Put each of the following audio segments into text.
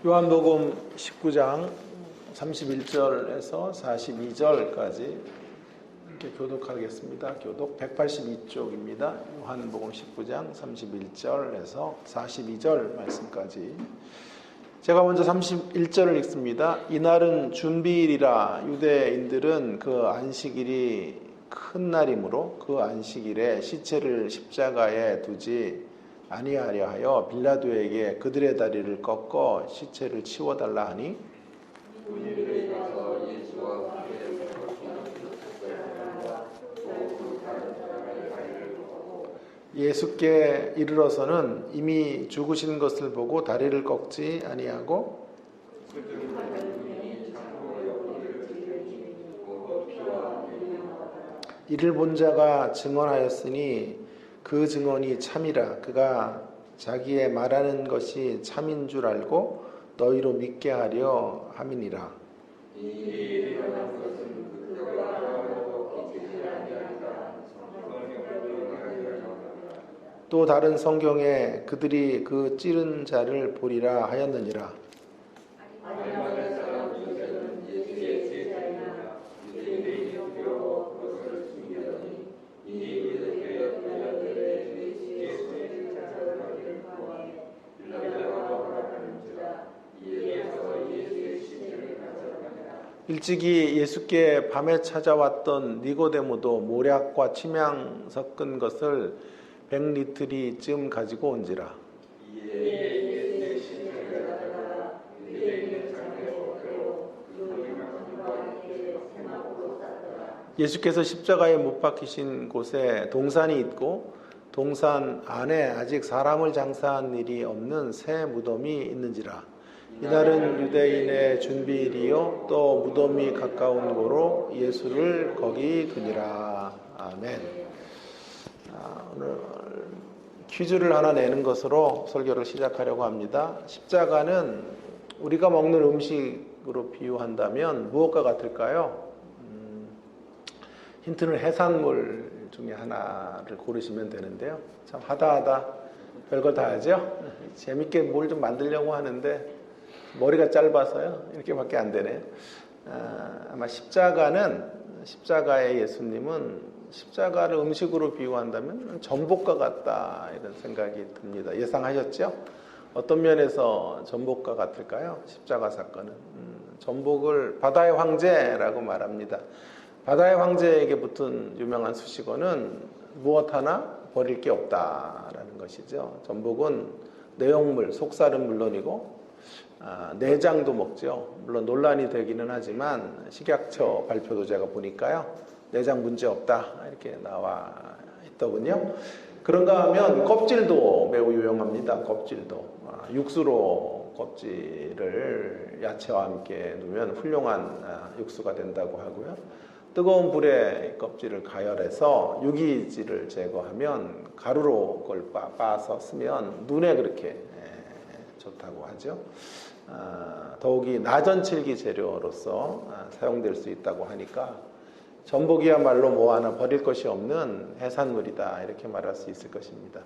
요한복음 19장 31절에서 42절까지 이렇게 교독하겠습니다. 교독 182쪽입니다. 요한복음 19장 31절에서 42절 말씀까지. 제가 먼저 31절을 읽습니다. 이날은 준비일이라 유대인들은 그 안식일이 큰 날이므로 그 안식일에 시체를 십자가에 두지 아니하려 하여 빌라도에게 그들의 다리를 꺾어 시체를 치워달라 하니 예수께 이르러서는 이미 죽으신 것을 보고 다리를 꺾지 아니하고 이를 본 자가 증언하였으니 그 증언이 참이라. 그가 자기의 말하는 것이 참인 줄 알고 너희로 믿게 하려 함이니라. 또 다른 성경에 그들이 그 찌른 자를 보리라 하였느니라. 일찍이 예수께 밤에 찾아왔던 니고데모도 모략과 침향 섞은 것을 100리틀이쯤 가지고 온지라. 예수께서 십자가에 못 박히신 곳에 동산이 있고 동산 안에 아직 사람을 장사한 일이 없는 새 무덤이 있는지라. 이날은 유대인의 준비일이요 또 무덤이 가까운 고로 예수를 거기 두니라. 아멘. 오늘 퀴즈를 하나 내는 것으로 설교를 시작하려고 합니다. 십자가는 우리가 먹는 음식으로 비유한다면 무엇과 같을까요? 힌트는 해산물 중에 하나를 고르시면 되는데요. 참 하다하다 별걸 다 하죠. 재밌게 뭘 좀 만들려고 하는데 머리가 짧아서요. 이렇게밖에 안 되네요. 아마 십자가의 예수님은 십자가를 음식으로 비유한다면 전복과 같다 이런 생각이 듭니다. 예상하셨죠? 어떤 면에서 전복과 같을까요? 십자가 사건은 전복을 바다의 황제라고 말합니다. 바다의 황제에게 붙은 유명한 수식어는 무엇 하나 버릴 게 없다라는 것이죠. 전복은 내용물, 속살은 물론이고 내장도 먹죠. 물론 논란이 되기는 하지만 식약처 발표도 제가 보니까요. 내장 문제 없다 이렇게 나와 있더군요. 그런가 하면 껍질도 매우 유용합니다. 껍질도 육수로 껍질을 야채와 함께 넣으면 훌륭한 육수가 된다고 하고요. 뜨거운 불에 껍질을 가열해서 유기질을 제거하면 가루로 그걸 빻아서 쓰면 눈에 그렇게 좋다고 하죠. 더욱이 나전칠기 재료로서 사용될 수 있다고 하니까 전복이야말로 뭐 하나 버릴 것이 없는 해산물이다 이렇게 말할 수 있을 것입니다.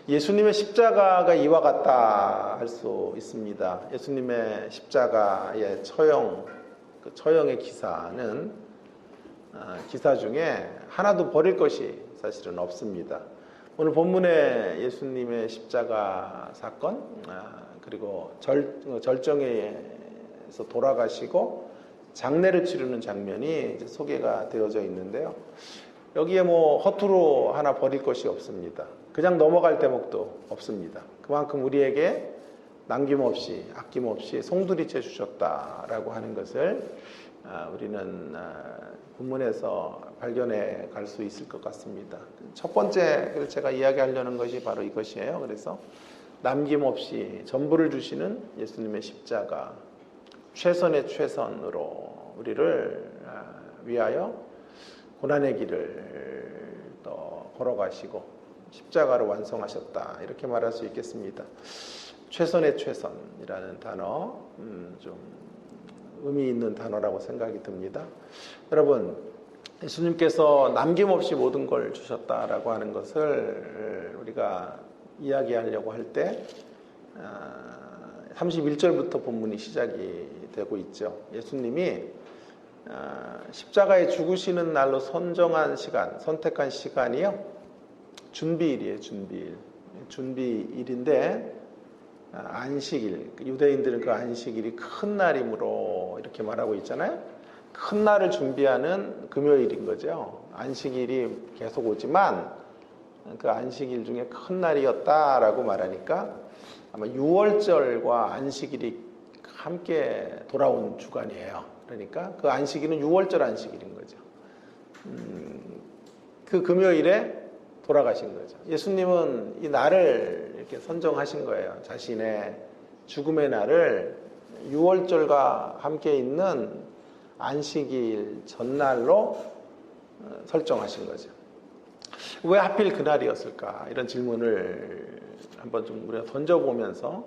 예수님의 십자가가 이와 같다 할 수 있습니다. 예수님의 십자가의 처형, 그 처형의 기사는 기사 중에 하나도 버릴 것이 사실은 없습니다. 오늘 본문의 예수님의 십자가 사건 그리고 절정에서 돌아가시고 장례를 치르는 장면이 이제 소개가 되어져 있는데요. 여기에 뭐 허투루 하나 버릴 것이 없습니다. 그냥 넘어갈 대목도 없습니다. 그만큼 우리에게 남김없이 아낌없이 송두리째 주셨다라고 하는 것을 우리는 본문에서 발견해 갈 수 있을 것 같습니다. 첫 번째 제가 이야기하려는 것이 바로 이것이에요. 그래서 남김없이 전부를 주시는 예수님의 십자가, 최선의 최선으로 우리를 위하여 고난의 길을 또 걸어가시고 십자가를 완성하셨다 이렇게 말할 수 있겠습니다. 최선의 최선이라는 단어 좀 의미 있는 단어라고 생각이 듭니다. 여러분, 예수님께서 남김없이 모든 걸 주셨다라고 하는 것을 우리가 이야기하려고 할 때 31절부터 본문이 시작이 되고 있죠. 예수님이 십자가에 죽으시는 날로 선정한 시간, 선택한 시간이요. 준비일이에요. 준비일인데 안식일, 유대인들은 그 안식일이 큰 날이므로 이렇게 말하고 있잖아요. 큰 날을 준비하는 금요일인 거죠. 안식일이 계속 오지만 그 안식일 중에 큰 날이었다라고 말하니까 아마 6월절과 안식일이 함께 돌아온 주간이에요. 그러니까 그 안식일은 6월절 안식일인 거죠. 그 금요일에 돌아가신 거죠. 예수님은 이 날을 이렇게 선정하신 거예요. 자신의 죽음의 날을 6월절과 함께 있는 안식일 전날로 설정하신 거죠. 왜 하필 그날이었을까? 이런 질문을 한번 좀 우리가 던져보면서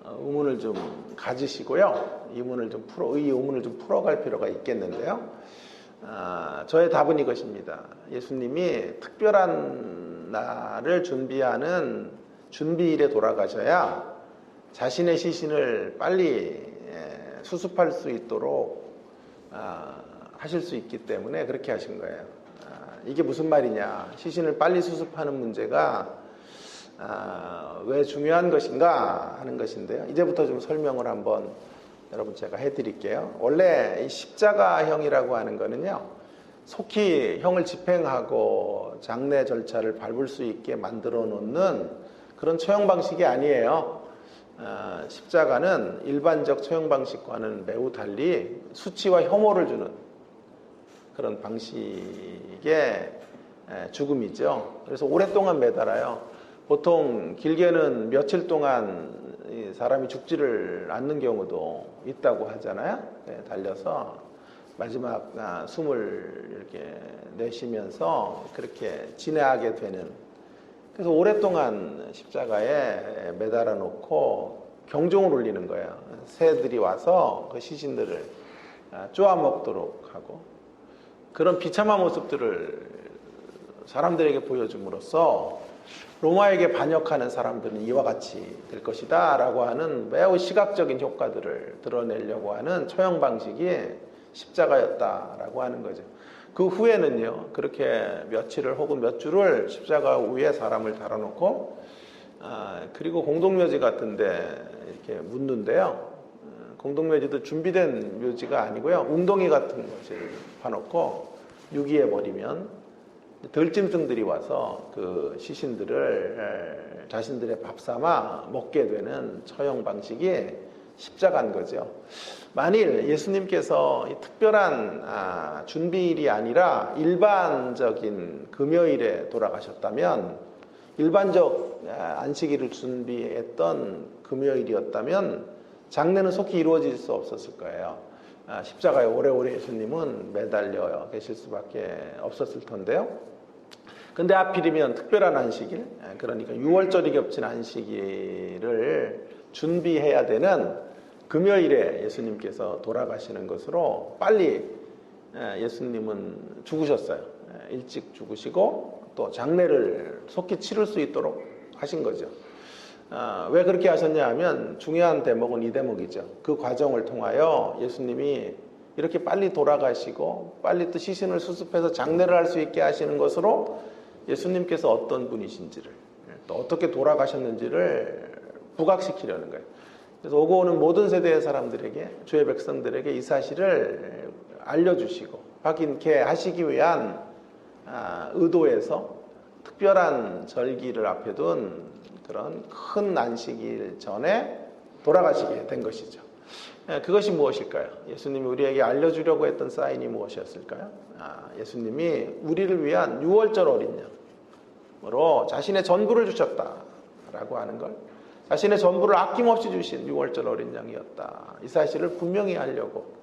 의문을 좀 가지시고요. 이 의문을 좀 풀어갈 필요가 있겠는데요. 저의 답은 이것입니다. 예수님이 특별한 날을 준비하는 준비일에 돌아가셔야 자신의 시신을 빨리 수습할 수 있도록 하실 수 있기 때문에 그렇게 하신 거예요. 이게 무슨 말이냐? 시신을 빨리 수습하는 문제가 왜 중요한 것인가 하는 것인데요. 이제부터 좀 설명을 한번 여러분 제가 해드릴게요. 원래 이 십자가형이라고 하는 거는요, 속히 형을 집행하고 장례 절차를 밟을 수 있게 만들어 놓는 그런 처형 방식이 아니에요. 십자가는 일반적 처형 방식과는 매우 달리 수치와 혐오를 주는 그런 방식의 죽음이죠. 그래서 오랫동안 매달아요. 보통 길게는 며칠 동안 사람이 죽지를 않는 경우도 있다고 하잖아요. 달려서 마지막 숨을 이렇게 내쉬면서 그렇게 진해하게 되는. 그래서 오랫동안 십자가에 매달아 놓고 경종을 울리는 거예요. 새들이 와서 그 시신들을 쪼아 먹도록 하고, 그런 비참한 모습들을 사람들에게 보여줌으로써 로마에게 반역하는 사람들은 이와 같이 될 것이다 라고 하는 매우 시각적인 효과들을 드러내려고 하는 처형 방식이 십자가였다라고 하는 거죠. 그 후에는요, 그렇게 며칠을 혹은 몇 주를 십자가 위에 사람을 달아놓고 그리고 공동묘지 같은데 이렇게 묻는데요. 공동묘지도 준비된 묘지가 아니고요, 웅덩이 같은 것을 파놓고 유기해 버리면 들짐승들이 와서 그 시신들을 자신들의 밥 삼아 먹게 되는 처형 방식이 십자가인 거죠. 만일 예수님께서 이 특별한 준비일이 아니라 일반적인 금요일에 돌아가셨다면, 일반적 안식일을 준비했던 금요일이었다면 장례는 속히 이루어질 수 없었을 거예요. 십자가에 오래오래 예수님은 매달려 계실 수밖에 없었을 텐데요. 근데 하필이면 특별한 안식일, 그러니까 6월절이 겹친 안식일을 준비해야 되는 금요일에 예수님께서 돌아가시는 것으로 빨리 예수님은 죽으셨어요. 일찍 죽으시고 또 장례를 속히 치를 수 있도록 하신 거죠. 왜 그렇게 하셨냐 하면 중요한 대목은 이 대목이죠. 그 과정을 통하여 예수님이 이렇게 빨리 돌아가시고 빨리 또 시신을 수습해서 장례를 할 수 있게 하시는 것으로 예수님께서 어떤 분이신지를, 또 어떻게 돌아가셨는지를 부각시키려는 거예요. 그래서 오고 오는 모든 세대의 사람들에게, 주의 백성들에게 이 사실을 알려주시고 확인케 하시기 위한 의도에서 특별한 절기를 앞에 둔 그런 큰 안식일 전에 돌아가시게 된 것이죠. 그것이 무엇일까요? 예수님이 우리에게 알려주려고 했던 사인이 무엇이었을까요? 예수님이 우리를 위한 6월절 어린 양으로 자신의 전부를 주셨다라고 하는 걸, 자신의 전부를 아낌없이 주신 6월절 어린 양이었다, 이 사실을 분명히 하려고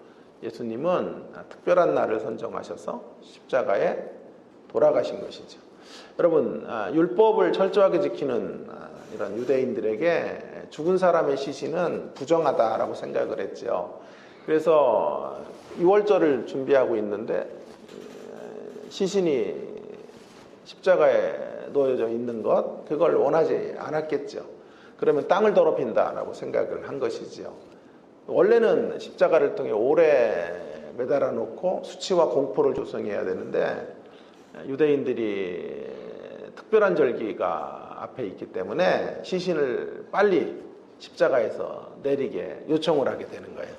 예수님은 특별한 날을 선정하셔서 십자가에 돌아가신 것이죠. 여러분, 율법을 철저하게 지키는 이런 유대인들에게 죽은 사람의 시신은 부정하다라고 생각을 했죠. 그래서 6월절을 준비하고 있는데 시신이 십자가에 놓여져 있는 것, 그걸 원하지 않았겠죠. 그러면 땅을 더럽힌다라고 생각을 한 것이지요. 원래는 십자가를 통해 오래 매달아 놓고 수치와 공포를 조성해야 되는데 유대인들이 특별한 절기가 앞에 있기 때문에 시신을 빨리 십자가에서 내리게 요청을 하게 되는 거예요.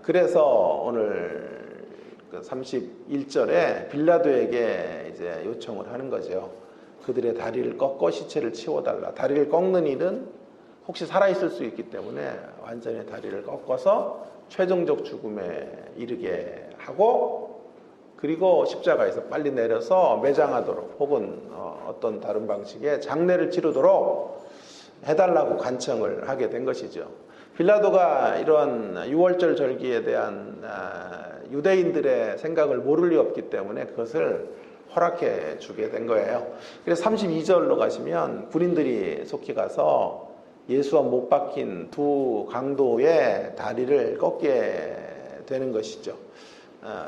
그래서 오늘 그 31절에 빌라도에게 이제 요청을 하는 거죠. 그들의 다리를 꺾어 시체를 치워달라. 다리를 꺾는 일은 혹시 살아있을 수 있기 때문에 완전히 다리를 꺾어서 최종적 죽음에 이르게 하고, 그리고 십자가에서 빨리 내려서 매장하도록 혹은 어떤 다른 방식의 장례를 치르도록 해달라고 간청을 하게 된 것이죠. 빌라도가 이러한 유월절 절기에 대한 유대인들의 생각을 모를 리 없기 때문에 그것을 허락해 주게 된 거예요. 그래서 32절로 가시면 군인들이 속히 가서 예수와 못 박힌 두 강도의 다리를 꺾게 되는 것이죠.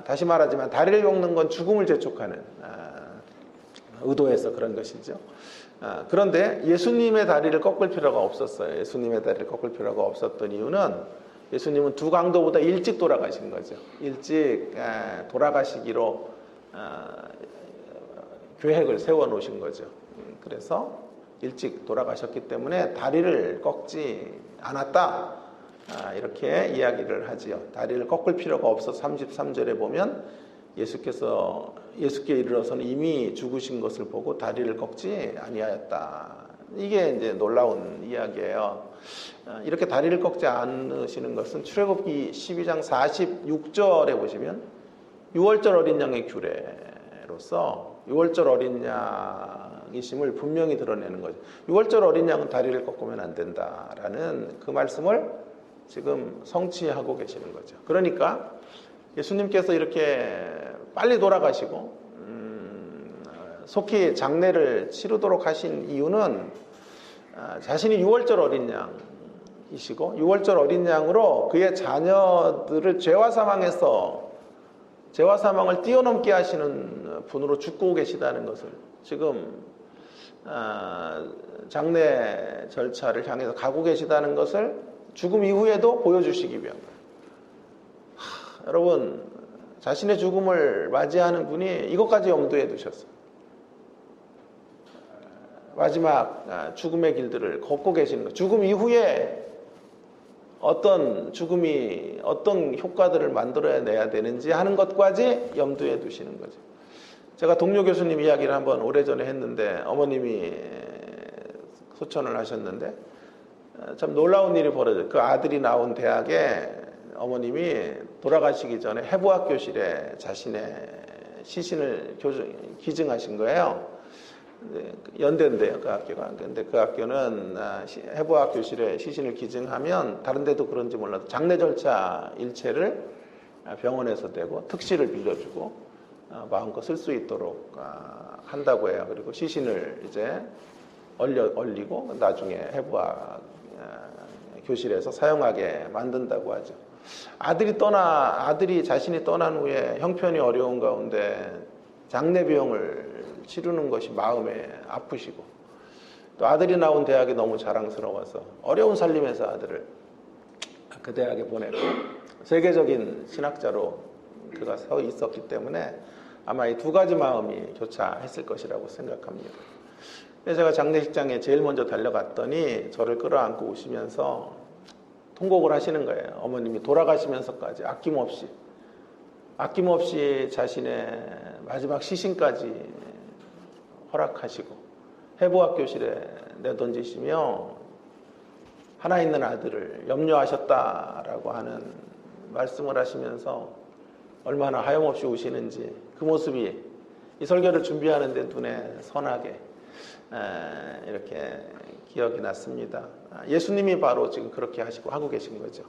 다시 말하지만 다리를 꺾는 건 죽음을 재촉하는 의도에서 그런 것이죠. 그런데 예수님의 다리를 꺾을 필요가 없었어요. 예수님의 다리를 꺾을 필요가 없었던 이유는 예수님은 두 강도보다 일찍 돌아가신 거죠. 일찍 돌아가시기로 계획을 세워 놓으신 거죠. 그래서 일찍 돌아가셨기 때문에 다리를 꺾지 않았다, 이렇게 이야기를 하지요. 다리를 꺾을 필요가 없어서 33절에 보면 예수께 이르러서는 이미 죽으신 것을 보고 다리를 꺾지 아니하였다. 이게 이제 놀라운 이야기예요. 이렇게 다리를 꺾지 않으시는 것은 출애굽기 12장 46절에 보시면 유월절 어린 양의 규례로서 유월절 어린 양이심을 분명히 드러내는 거죠. 유월절 어린 양은 다리를 꺾으면 안 된다라는 그 말씀을 지금 성취하고 계시는 거죠. 그러니까 예수님께서 이렇게 빨리 돌아가시고 속히 장례를 치르도록 하신 이유는 자신이 유월절 어린 양이시고 유월절 어린 양으로 그의 자녀들을 죄와 사망을 뛰어넘게 하시는 분으로 죽고 계시다는 것을 지금 장례 절차를 향해서 가고 계시다는 것을 죽음 이후에도 보여주시기 위한 거예요. 여러분, 자신의 죽음을 맞이하는 분이 이것까지 염두에 두셨어요. 마지막 죽음의 길들을 걷고 계시는 거예요. 죽음 이후에 어떤 죽음이 어떤 효과들을 만들어내야 되는지 하는 것까지 염두에 두시는 거죠. 제가 동료 교수님 이야기를 한번 오래전에 했는데 어머님이 소천을 하셨는데 참 놀라운 일이 벌어져요. 그 아들이 나온 대학에 어머님이 돌아가시기 전에 해부학 교실에 자신의 시신을 기증하신 거예요. 연대인데요, 그 학교가. 근데 그 학교는 해부학 교실에 시신을 기증하면 다른 데도 그런지 몰라도 장례 절차 일체를 병원에서 대고 특실을 빌려주고 마음껏 쓸 수 있도록 한다고 해요. 그리고 시신을 이제 얼리고 나중에 해부학 교실에서 사용하게 만든다고 하죠. 아들이 자신이 떠난 후에 형편이 어려운 가운데 장례 비용을 치르는 것이 마음에 아프시고, 또 아들이 나온 대학이 너무 자랑스러워서 어려운 살림에서 아들을 그 대학에 보내고 세계적인 신학자로 그가 서 있었기 때문에 아마 이 두 가지 마음이 교차했을 것이라고 생각합니다. 제가 장례식장에 제일 먼저 달려갔더니 저를 끌어안고 우시면서 통곡을 하시는 거예요. 어머님이 돌아가시면서까지 아낌없이 자신의 마지막 시신까지 허락하시고 해부학 교실에 내던지시며 하나 있는 아들을 염려하셨다라고 하는 말씀을 하시면서 얼마나 하염없이 우시는지 그 모습이 이 설교를 준비하는 데 눈에 선하게 이렇게 기억이 났습니다. 예수님이 바로 지금 그렇게 하고 계신 거죠.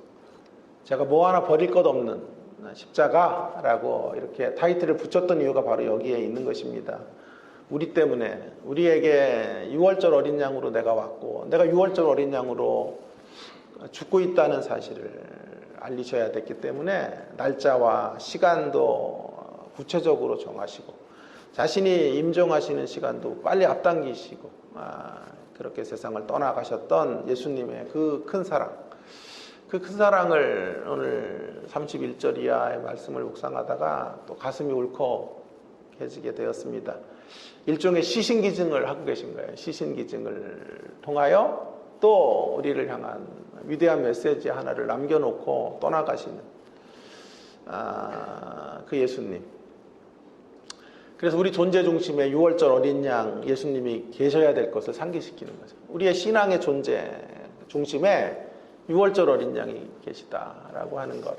제가 뭐 하나 버릴 것 없는 십자가라고 이렇게 타이틀을 붙였던 이유가 바로 여기에 있는 것입니다. 우리 때문에, 우리에게 유월절 어린 양으로 내가 왔고 내가 유월절 어린 양으로 죽고 있다는 사실을 알리셔야 됐기 때문에 날짜와 시간도 구체적으로 정하시고 자신이 임종하시는 시간도 빨리 앞당기시고 그렇게 세상을 떠나가셨던 예수님의 그 큰 사랑, 그 큰 사랑을 오늘 31절 이하의 말씀을 묵상하다가 또 가슴이 울컥해지게 되었습니다. 일종의 시신기증을 하고 계신 거예요. 시신기증을 통하여 또 우리를 향한 위대한 메시지 하나를 남겨놓고 떠나가시는 그 예수님. 그래서 우리 존재 중심에 6월절 어린 양 예수님이 계셔야 될 것을 상기시키는 거죠. 우리의 신앙의 존재 중심에 6월절 어린 양이 계시다라고 하는 것,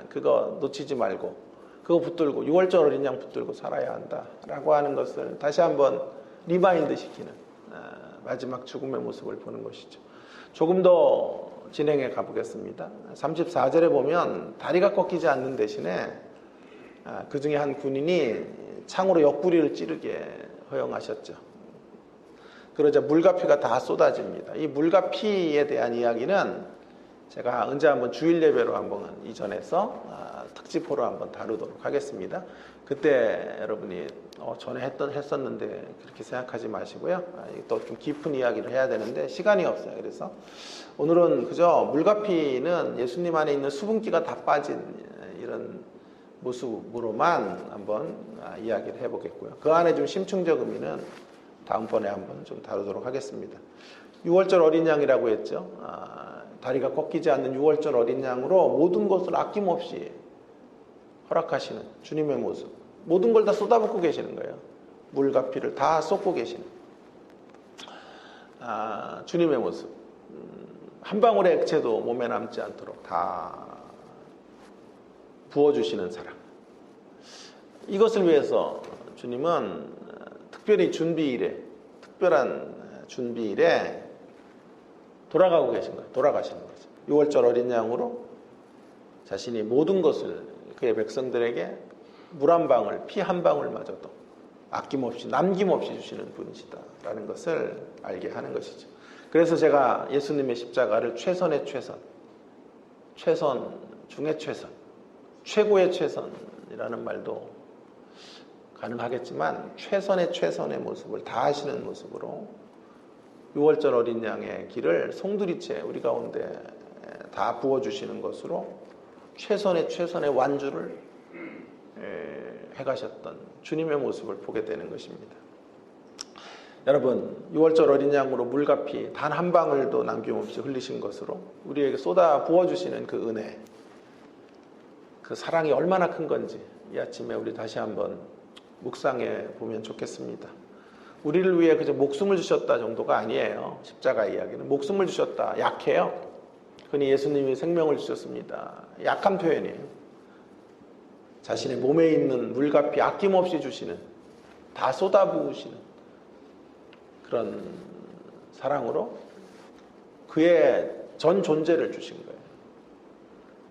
그거 놓치지 말고 그거 붙들고 6월절 어린 양 붙들고 살아야 한다라고 하는 것을 다시 한번 리마인드 시키는 마지막 죽음의 모습을 보는 것이죠. 조금 더 진행해 가보겠습니다. 34절에 보면 다리가 꺾이지 않는 대신에 그 중에 한 군인이 창으로 옆구리를 찌르게 허용하셨죠. 그러자 물과 피가 다 쏟아집니다. 이 물과 피에 대한 이야기는 제가 언제 한번 주일 예배로 한번 이전해서 특집으로 한번 다루도록 하겠습니다. 그때 여러분이 전에 했었는데 그렇게 생각하지 마시고요. 또 좀 깊은 이야기를 해야 되는데 시간이 없어요. 그래서 오늘은 그저 물과 피는 예수님 안에 있는 수분기가 다 빠진 이런 모습으로만 한번 이야기를 해보겠고요. 그 안에 좀 심층적 의미는 다음번에 한번 좀 다루도록 하겠습니다. 6월절 어린 양이라고 했죠. 다리가 꺾이지 않는 6월절 어린 양으로 모든 것을 아낌없이 허락하시는 주님의 모습. 모든 걸 다 쏟아붓고 계시는 거예요. 물과 피를 다 쏟고 계시는 주님의 모습. 한 방울의 액체도 몸에 남지 않도록 다 부어주시는 사랑. 이것을 위해서 주님은 특별히 특별한 준비일에 돌아가고 계신 거예요. 돌아가시는 거죠. 6월절 어린 양으로 자신이 모든 것을 그의 백성들에게 물 한 방울, 피 한 방울마저도 아낌없이 남김없이 주시는 분이시다라는 것을 알게 하는 것이죠. 그래서 제가 예수님의 십자가를 최선의 최선, 최선 중의 최선, 최고의 최선이라는 말도 가능하겠지만 최선의 최선의 모습을 다하시는 모습으로 6월절 어린 양의 길을 송두리째 우리 가운데 다 부어주시는 것으로 최선의 최선의 완주를 해가셨던 주님의 모습을 보게 되는 것입니다. 여러분, 6월절 어린 양으로 물과 피 단 한 방울도 남김없이 흘리신 것으로 우리에게 쏟아 부어주시는 그 은혜, 그 사랑이 얼마나 큰 건지 이 아침에 우리 다시 한번 묵상해 보면 좋겠습니다. 우리를 위해 그저 목숨을 주셨다 정도가 아니에요. 십자가 이야기는 목숨을 주셨다. 약해요. 흔히 예수님이 생명을 주셨습니다. 약한 표현이에요. 자신의 몸에 있는 물과 피 아낌없이 주시는, 다 쏟아부으시는 그런 사랑으로 그의 전 존재를 주신 거예요.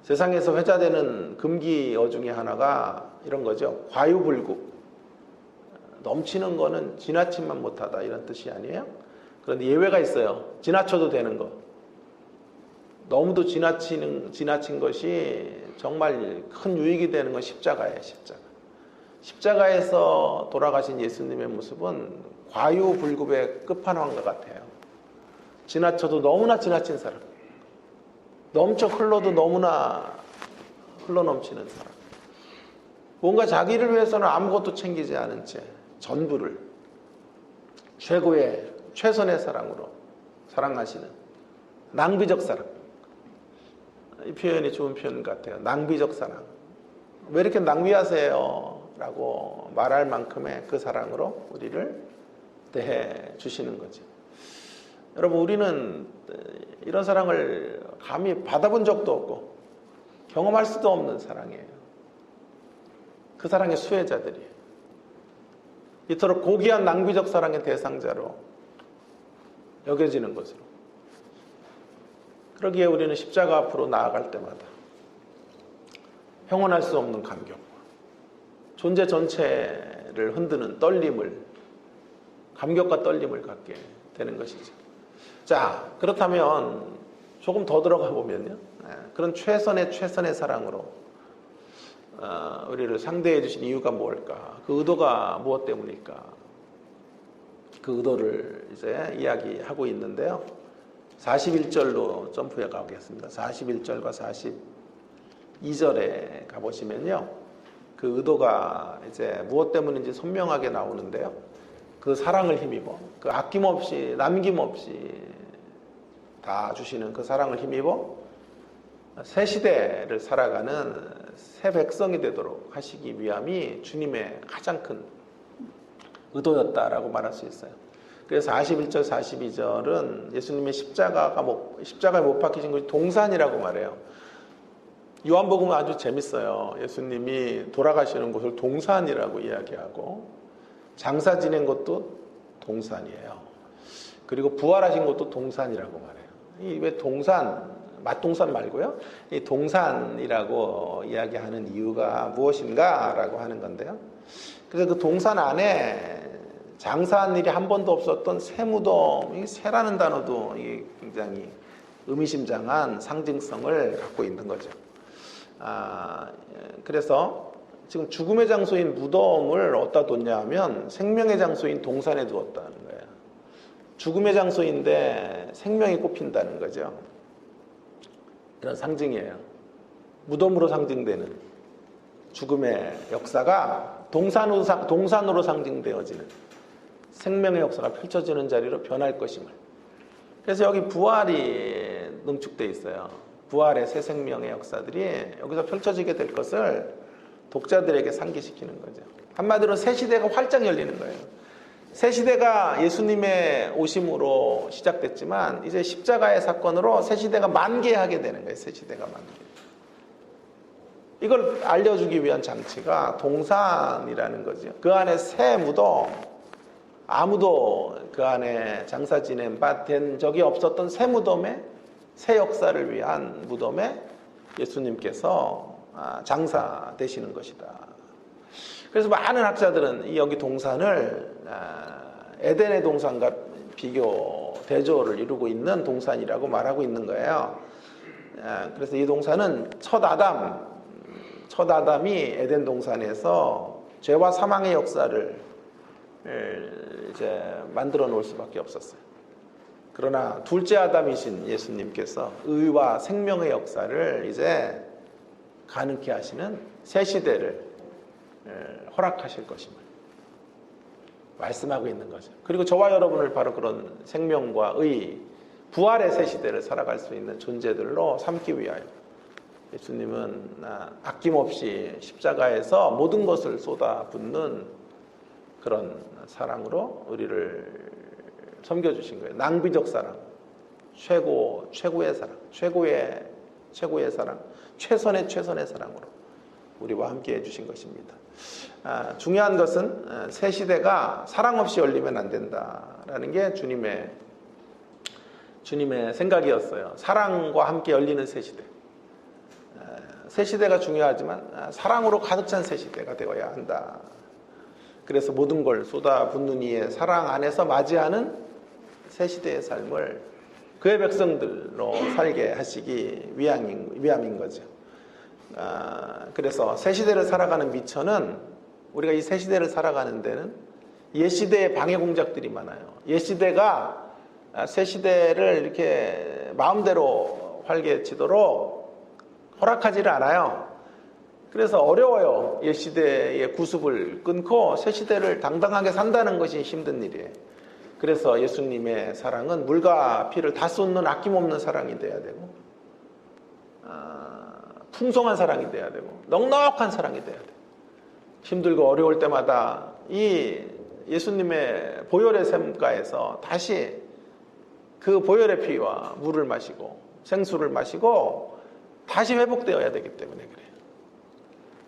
세상에서 회자되는 금기어 중에 하나가 이런 거죠. 과유불급. 넘치는 거는 지나치만 못하다 이런 뜻이 아니에요. 그런데 예외가 있어요. 지나쳐도 되는 거. 너무도 지나친 것이 정말 큰 유익이 되는 건 십자가예요. 십자가에서 돌아가신 예수님의 모습은 과유불급의 끝판왕과 같아요. 지나쳐도 너무나 지나친 사람, 넘쳐 흘러도 너무나 흘러넘치는 사람, 뭔가 자기를 위해서는 아무것도 챙기지 않은 채 전부를 최고의 최선의 사랑으로 사랑하시는 낭비적 사랑. 이 표현이 좋은 표현 같아요. 낭비적 사랑. 왜 이렇게 낭비하세요? 라고 말할 만큼의 그 사랑으로 우리를 대해 주시는 거죠. 여러분, 우리는 이런 사랑을 감히 받아본 적도 없고 경험할 수도 없는 사랑이에요. 그 사랑의 수혜자들이에요. 이토록 고귀한 낭비적 사랑의 대상자로 여겨지는 것으로. 그러기에 우리는 십자가 앞으로 나아갈 때마다 형언할 수 없는 감격과 존재 전체를 흔드는 떨림을, 감격과 떨림을 갖게 되는 것이죠. 자, 그렇다면 조금 더 들어가 보면요. 그런 최선의 사랑으로 우리를 상대해 주신 이유가 뭘까? 그 의도가 무엇 때문일까? 그 의도를 이제 이야기하고 있는데요. 41절로 점프해 가겠습니다. 41절과 42절에 가보시면요. 그 의도가 이제 무엇 때문인지 선명하게 나오는데요. 그 사랑을 힘입어, 그 아낌없이, 남김없이 다 주시는 그 사랑을 힘입어 새 시대를 살아가는 새 백성이 되도록 하시기 위함이 주님의 가장 큰 의도였다라고 말할 수 있어요. 그래서 41절, 42절은 예수님의 십자가에 못 박히신 것이 동산이라고 말해요. 요한복음은 아주 재밌어요. 예수님이 돌아가시는 곳을 동산이라고 이야기하고 장사 지낸 것도 동산이에요. 그리고 부활하신 것도 동산이라고 말해요. 이 왜 동산, 맛동산 말고요. 이 동산이라고 이야기하는 이유가 무엇인가라고 하는 건데요. 그래서 그 동산 안에 장사한 일이 한 번도 없었던 새무덤, 이 새라는 단어도 굉장히 의미심장한 상징성을 갖고 있는 거죠. 그래서 지금 죽음의 장소인 무덤을 어디다 뒀냐 하면 생명의 장소인 동산에 두었다는 거예요. 죽음의 장소인데 생명이 꼽힌다는 거죠. 이런 상징이에요. 무덤으로 상징되는 죽음의 역사가 동산으로 상징되어지는 생명의 역사가 펼쳐지는 자리로 변할 것임을. 그래서 여기 부활이 농축되어 있어요. 부활의 새 생명의 역사들이 여기서 펼쳐지게 될 것을 독자들에게 상기시키는 거죠. 한마디로 새 시대가 활짝 열리는 거예요. 새 시대가 예수님의 오심으로 시작됐지만 이제 십자가의 사건으로 새 시대가 만개하게 되는 거예요. 새 시대가 만개. 이걸 알려주기 위한 장치가 동산이라는 거죠. 그 안에 새 무덤, 아무도 그 안에 장사 지낸 바 된 적이 없었던 새 무덤에, 새 역사를 위한 무덤에 예수님께서 장사되시는 것이다. 그래서 많은 학자들은 여기 동산을 에덴의 동산과 비교, 대조를 이루고 있는 동산이라고 말하고 있는 거예요. 그래서 이 동산은 첫 아담이 에덴 동산에서 죄와 사망의 역사를 이제 만들어 놓을 수밖에 없었어요. 그러나 둘째 아담이신 예수님께서 의와 생명의 역사를 이제 가능케 하시는 새 시대를 허락하실 것임을 말씀하고 있는 거죠. 그리고 저와 여러분을 바로 그런 생명과 의, 부활의 새 시대를 살아갈 수 있는 존재들로 삼기 위하여 예수님은 아낌없이 십자가에서 모든 것을 쏟아붓는 그런 사랑으로 우리를 섬겨주신 거예요. 낭비적 사랑, 최고의 사랑, 최고의 사랑, 최선의 사랑으로 우리와 함께 해주신 것입니다. 중요한 것은 새 시대가 사랑 없이 열리면 안 된다라는 게 주님의 생각이었어요. 사랑과 함께 열리는 새 시대. 새 시대가 중요하지만 사랑으로 가득 찬 새 시대가 되어야 한다. 그래서 모든 걸 쏟아붓는 이의 사랑 안에서 맞이하는 새 시대의 삶을 그의 백성들로 살게 하시기 위함인 거죠. 그래서 새 시대를 살아가는 미천은 우리가 이 새 시대를 살아가는 데는 옛 시대의 방해 공작들이 많아요. 옛 시대가 새 시대를 이렇게 마음대로 활개치도록 허락하지를 않아요. 그래서 어려워요. 옛 시대의 구습을 끊고 새 시대를 당당하게 산다는 것이 힘든 일이에요. 그래서 예수님의 사랑은 물과 피를 다 쏟는 아낌없는 사랑이 돼야 되고 풍성한 사랑이 돼야 되고 넉넉한 사랑이 돼야 돼요. 힘들고 어려울 때마다 이 예수님의 보혈의 샘가에서 다시 그 보혈의 피와 물을 마시고 생수를 마시고 다시 회복되어야 되기 때문에 그래요.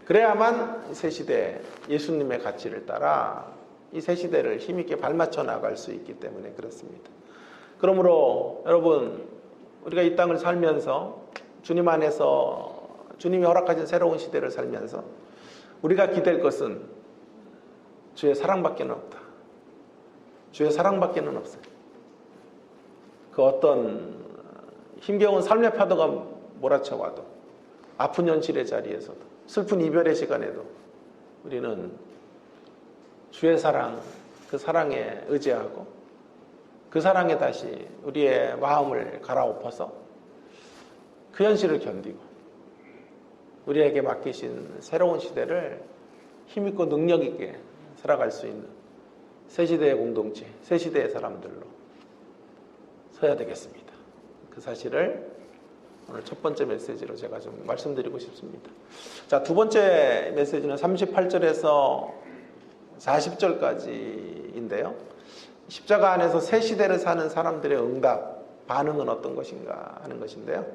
그래야만 새 시대 예수님의 가치를 따라 이 새 시대를 힘있게 발맞춰 나갈 수 있기 때문에 그렇습니다. 그러므로 여러분, 우리가 이 땅을 살면서 주님 안에서 주님이 허락하신 새로운 시대를 살면서 우리가 기댈 것은 주의 사랑밖에는 없다. 주의 사랑밖에는 없어요. 그 어떤 힘겨운 삶의 파도가 몰아쳐와도 아픈 현실의 자리에서도 슬픈 이별의 시간에도 우리는 주의 사랑, 그 그 사랑에 의지하고 그 사랑에 다시 우리의 마음을 갈아엎어서 그 현실을 견디고 우리에게 맡기신 새로운 시대를 힘있고 능력있게 살아갈 수 있는 새 시대의 공동체, 새 시대의 사람들로 서야 되겠습니다. 그 사실을 오늘 첫 번째 메시지로 제가 좀 말씀드리고 싶습니다. 자, 두 번째 메시지는 38절에서 40절까지인데요. 십자가 안에서 새 시대를 사는 사람들의 응답, 반응은 어떤 것인가 하는 것인데요.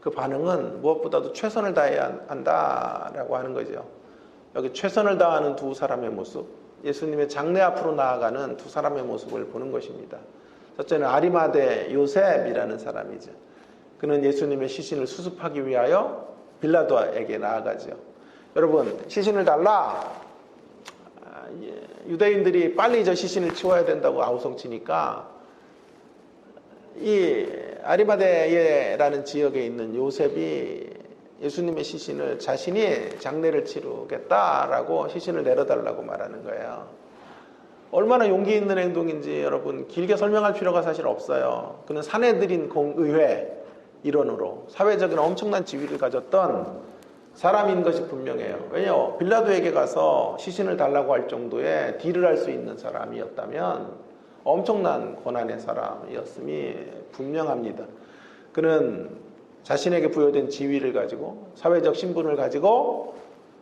그 반응은 무엇보다도 최선을 다해야 한다라고 하는 거죠. 여기 최선을 다하는 두 사람의 모습, 예수님의 장례 앞으로 나아가는 두 사람의 모습을 보는 것입니다. 첫째는 아리마대 요셉이라는 사람이죠. 그는 예수님의 시신을 수습하기 위하여 빌라도에게 나아가죠. 여러분, 시신을 달라. 유대인들이 빨리 저 시신을 치워야 된다고 아우성치니까 이 아리마대라는 지역에 있는 요셉이 예수님의 시신을 자신이 장례를 치르겠다라고 시신을 내려달라고 말하는 거예요. 얼마나 용기 있는 행동인지 여러분 길게 설명할 필요가 사실 없어요. 그는 사내들인 공의회 일원으로 사회적인 엄청난 지위를 가졌던 사람인 것이 분명해요. 왜냐하면 빌라도에게 가서 시신을 달라고 할 정도의 딜을 할 수 있는 사람이었다면 엄청난 권한의 사람이었음이 분명합니다. 그는 자신에게 부여된 지위를 가지고 사회적 신분을 가지고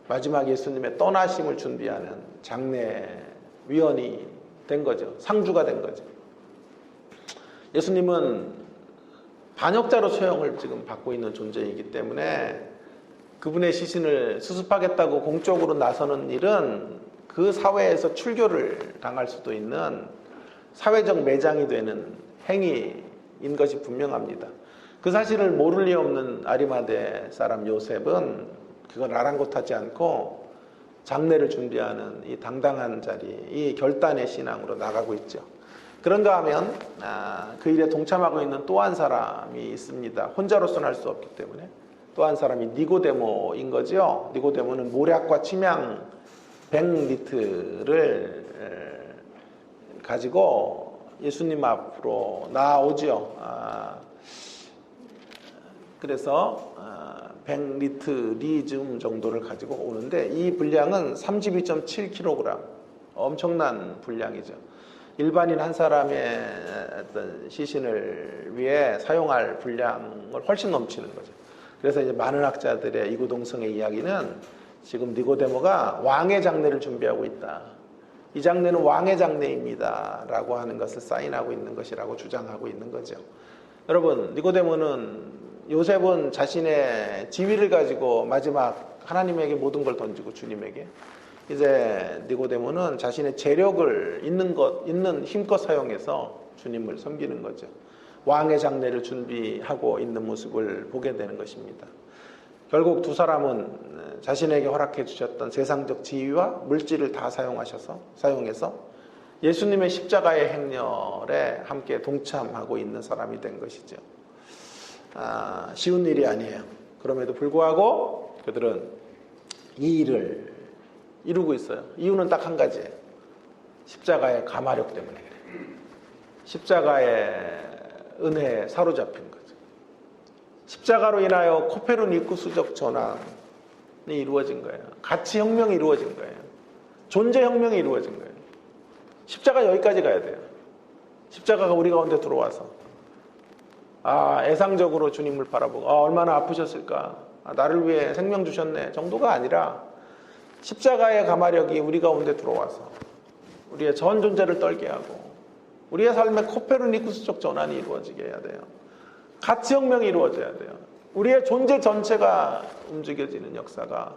마지막 예수님의 떠나심을 준비하는 장례위원이 된 거죠. 상주가 된 거죠. 예수님은 반역자로 처형을 지금 받고 있는 존재이기 때문에 그분의 시신을 수습하겠다고 공적으로 나서는 일은 그 사회에서 출교를 당할 수도 있는 사회적 매장이 되는 행위인 것이 분명합니다. 그 사실을 모를 리 없는 아리마대 사람 요셉은 그걸 아랑곳하지 않고 장례를 준비하는 이 당당한 자리, 이 결단의 신앙으로 나가고 있죠. 그런가 하면 그 일에 동참하고 있는 또 한 사람이 있습니다. 혼자로서는 할 수 없기 때문에. 또 한 사람이 니고데모인 거죠. 니고데모는 모략과 침향 100리트를 가지고 예수님 앞으로 나오죠. 그래서 100리트 리즘 정도를 가지고 오는데 이 분량은 32.7kg, 엄청난 분량이죠. 일반인 한 사람의 어떤 시신을 위해 사용할 분량을 훨씬 넘치는 거죠. 그래서 이제 많은 학자들의 이구동성의 이야기는 지금 니고데모가 왕의 장례를 준비하고 있다. 이 장례는 왕의 장례입니다. 라고 하는 것을 사인하고 있는 것이라고 주장하고 있는 거죠. 여러분, 니고데모는 요셉은 자신의 지위를 가지고 마지막 하나님에게 모든 걸 던지고 주님에게, 이제 니고데모는 자신의 재력을 있는 힘껏 사용해서 주님을 섬기는 거죠. 왕의 장례를 준비하고 있는 모습을 보게 되는 것입니다. 결국 두 사람은 자신에게 허락해 주셨던 세상적 지위와 물질을 다 사용해서 예수님의 십자가의 행렬에 함께 동참하고 있는 사람이 된 것이죠. 쉬운 일이 아니에요. 그럼에도 불구하고 그들은 이 일을 이루고 있어요. 이유는 딱 한 가지예요. 십자가의 가마력 때문에 그래요. 십자가의 은혜에 사로잡힌 거죠. 십자가로 인하여 코페르니쿠스적 전환이 이루어진 거예요. 가치혁명이 이루어진 거예요. 존재혁명이 이루어진 거예요. 십자가 여기까지 가야 돼요. 십자가가 우리 가운데 들어와서 애상적으로 주님을 바라보고 얼마나 아프셨을까, 나를 위해 생명 주셨네 정도가 아니라 십자가의 가마력이 우리 가운데 들어와서 우리의 전 존재를 떨게 하고 우리의 삶에 코페르니쿠스적 전환이 이루어지게 해야 돼요. 가치혁명이 이루어져야 돼요. 우리의 존재 전체가 움직여지는 역사가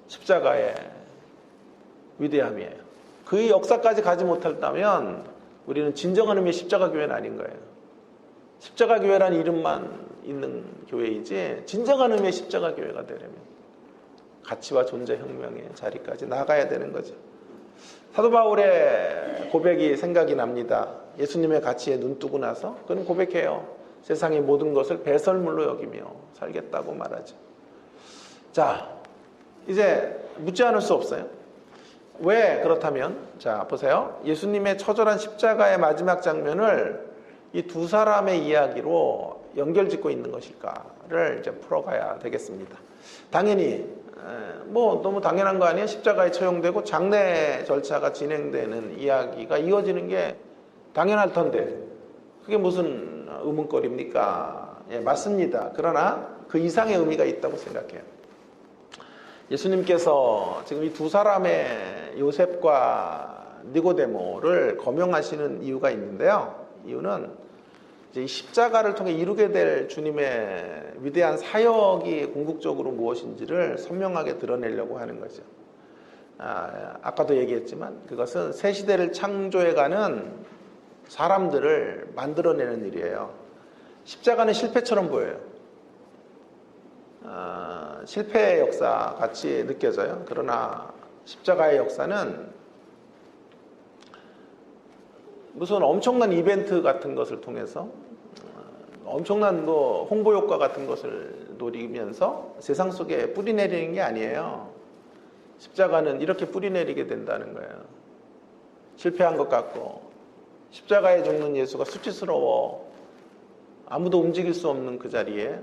십자가의 위대함이에요. 그 역사까지 가지 못했다면 우리는 진정한 의미의 십자가 교회는 아닌 거예요. 십자가 교회라는 이름만 있는 교회이지 진정한 의미의 십자가 교회가 되려면 가치와 존재 혁명의 자리까지 나가야 되는 거죠. 사도 바울의 고백이 생각이 납니다. 예수님의 가치에 눈뜨고 나서 그는 고백해요. 세상의 모든 것을 배설물로 여기며 살겠다고 말하죠. 자, 이제 묻지 않을 수 없어요. 왜 그렇다면, 자 보세요. 예수님의 처절한 십자가의 마지막 장면을 이 두 사람의 이야기로 연결짓고 있는 것일까를 이제 풀어가야 되겠습니다. 당연히 뭐 너무 당연한 거 아니에요? 십자가에 처형되고 장례 절차가 진행되는 이야기가 이어지는 게 당연할 텐데 그게 무슨 의문거리입니까? 예, 맞습니다. 그러나 그 이상의 의미가 있다고 생각해요. 예수님께서 지금 이 두 사람의 요셉과 니고데모를 거명하시는 이유가 있는데요. 이유는 이제 이 십자가를 통해 이루게 될 주님의 위대한 사역이 궁극적으로 무엇인지를 선명하게 드러내려고 하는 거죠. 아까도 얘기했지만 그것은 새 시대를 창조해가는 사람들을 만들어내는 일이에요. 십자가는 실패처럼 보여요. 실패의 역사 같이 느껴져요. 그러나 십자가의 역사는 무슨 엄청난 이벤트 같은 것을 통해서 엄청난 뭐 홍보 효과 같은 것을 노리면서 세상 속에 뿌리내리는 게 아니에요. 십자가는 이렇게 뿌리내리게 된다는 거예요. 실패한 것 같고 십자가에 죽는 예수가 수치스러워 아무도 움직일 수 없는 그 자리에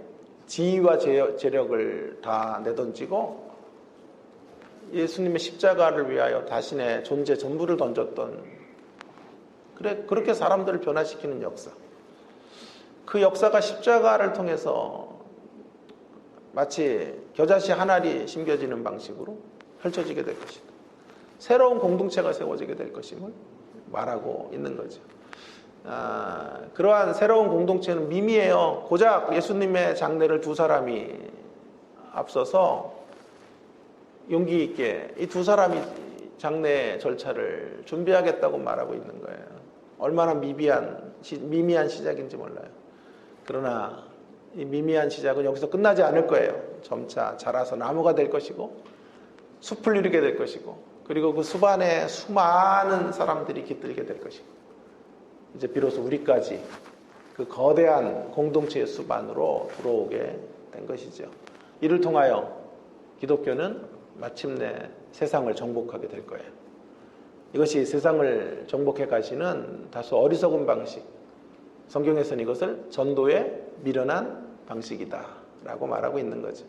지위와 재력을 다 내던지고 예수님의 십자가를 위하여 자신의 존재 전부를 던졌던 그렇게 사람들을 변화시키는 역사. 그 역사가 십자가를 통해서 마치 겨자씨 한 알이 심겨지는 방식으로 펼쳐지게 될 것이다. 새로운 공동체가 세워지게 될 것임을 말하고 있는 거죠. 그러한 새로운 공동체는 미미해요. 고작 예수님의 장례를 두 사람이 앞서서 용기 있게 이 두 사람이 장례 절차를 준비하겠다고 말하고 있는 거예요. 얼마나 미미한 시작인지 몰라요. 그러나 이 미미한 시작은 여기서 끝나지 않을 거예요. 점차 자라서 나무가 될 것이고 숲을 이루게 될 것이고 그리고 그 숲 안에 수많은 사람들이 깃들게 될 것이고 이제 비로소 우리까지 그 거대한 공동체의 숲 안으로 들어오게 된 것이죠. 이를 통하여 기독교는 마침내 세상을 정복하게 될 거예요. 이것이 세상을 정복해 가시는 다소 어리석은 방식. 성경에서는 이것을 전도의 미련한 방식이다 라고 말하고 있는 거죠.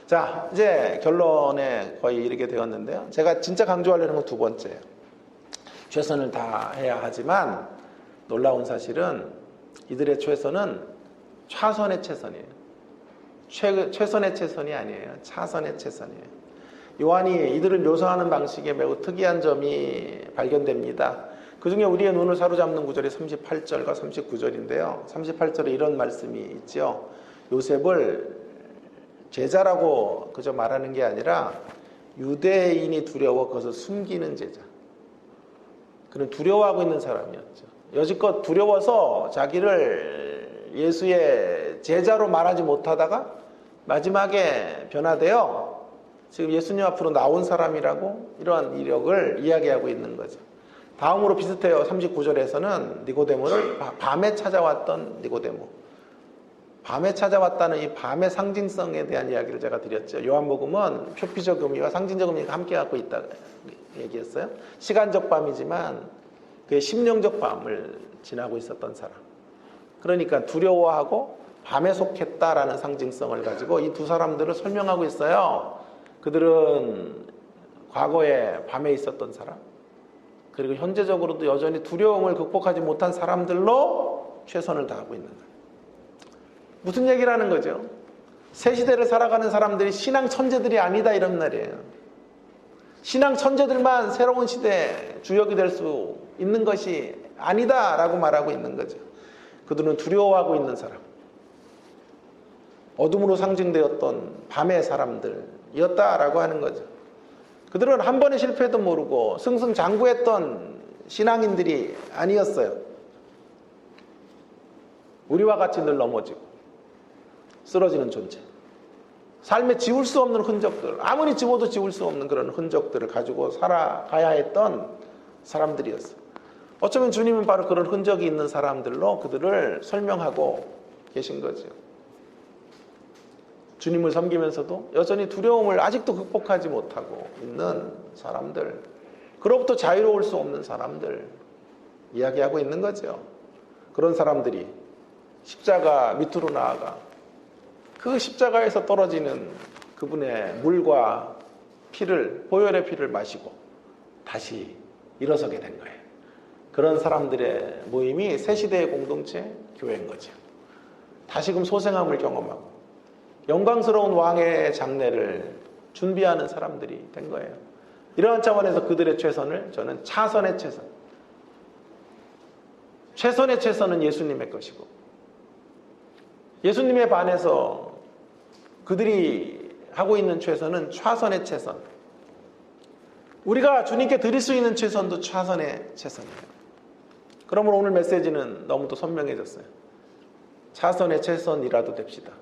자, 이제 결론에 거의 이르게 되었는데요. 제가 진짜 강조하려는 건 두 번째예요. 최선을 다해야 하지만 놀라운 사실은 이들의 최선은 차선의 최선이에요. 최선의 최선이 아니에요. 차선의 최선이에요. 요한이 이들을 묘사하는 방식에 매우 특이한 점이 발견됩니다. 그 중에 우리의 눈을 사로잡는 구절이 38절과 39절인데요. 38절에 이런 말씀이 있죠. 요셉을 제자라고 그저 말하는 게 아니라 유대인이 두려워 그것을 숨기는 제자. 그는 두려워하고 있는 사람이었죠. 여지껏 두려워서 자기를 예수의 제자로 말하지 못하다가 마지막에 변화되어 지금 예수님 앞으로 나온 사람이라고 이러한 이력을 이야기하고 있는 거죠. 다음으로 비슷해요. 39절에서는 니고데모를 밤에 찾아왔던 니고데모. 밤에 찾아왔다는 이 밤의 상징성에 대한 이야기를 제가 드렸죠. 요한복음은 표피적 의미와 상징적 의미가 함께 갖고 있다 얘기했어요. 시간적 밤이지만 그의 심령적 밤을 지나고 있었던 사람. 그러니까 두려워하고 밤에 속했다라는 상징성을 가지고 이 두 사람들을 설명하고 있어요. 그들은 과거에 밤에 있었던 사람, 그리고 현재적으로도 여전히 두려움을 극복하지 못한 사람들로 최선을 다하고 있는 거예요. 무슨 얘기를 하는 거죠? 새 시대를 살아가는 사람들이 신앙 천재들이 아니다 이런 말이에요. 신앙 천재들만 새로운 시대의 주역이 될 수 있는 것이 아니다라고 말하고 있는 거죠. 그들은 두려워하고 있는 사람, 어둠으로 상징되었던 밤의 사람들이었다라고 하는 거죠. 그들은 한 번의 실패도 모르고 승승장구했던 신앙인들이 아니었어요. 우리와 같이 늘 넘어지고 쓰러지는 존재, 삶에 지울 수 없는 흔적들, 아무리 지워도 지울 수 없는 그런 흔적들을 가지고 살아가야 했던 사람들이었어요. 어쩌면 주님은 바로 그런 흔적이 있는 사람들로 그들을 설명하고 계신 거죠. 주님을 섬기면서도 여전히 두려움을 아직도 극복하지 못하고 있는 사람들, 그로부터 자유로울 수 없는 사람들 이야기하고 있는 거죠. 그런 사람들이 십자가 밑으로 나아가 그 십자가에서 떨어지는 그분의 물과 피를, 보혈의 피를 마시고 다시 일어서게 된 거예요. 그런 사람들의 모임이 새 시대의 공동체, 교회인 거죠. 다시금 소생함을 경험하고 영광스러운 왕의 장례를 준비하는 사람들이 된 거예요. 이러한 차원에서 그들의 최선을 저는 차선의 최선, 최선의 최선은 예수님의 것이고, 예수님에 반해서 그들이 하고 있는 최선은 차선의 최선, 우리가 주님께 드릴 수 있는 최선도 차선의 최선이에요. 그러므로 오늘 메시지는 너무도 선명해졌어요. 차선의 최선이라도 됩시다.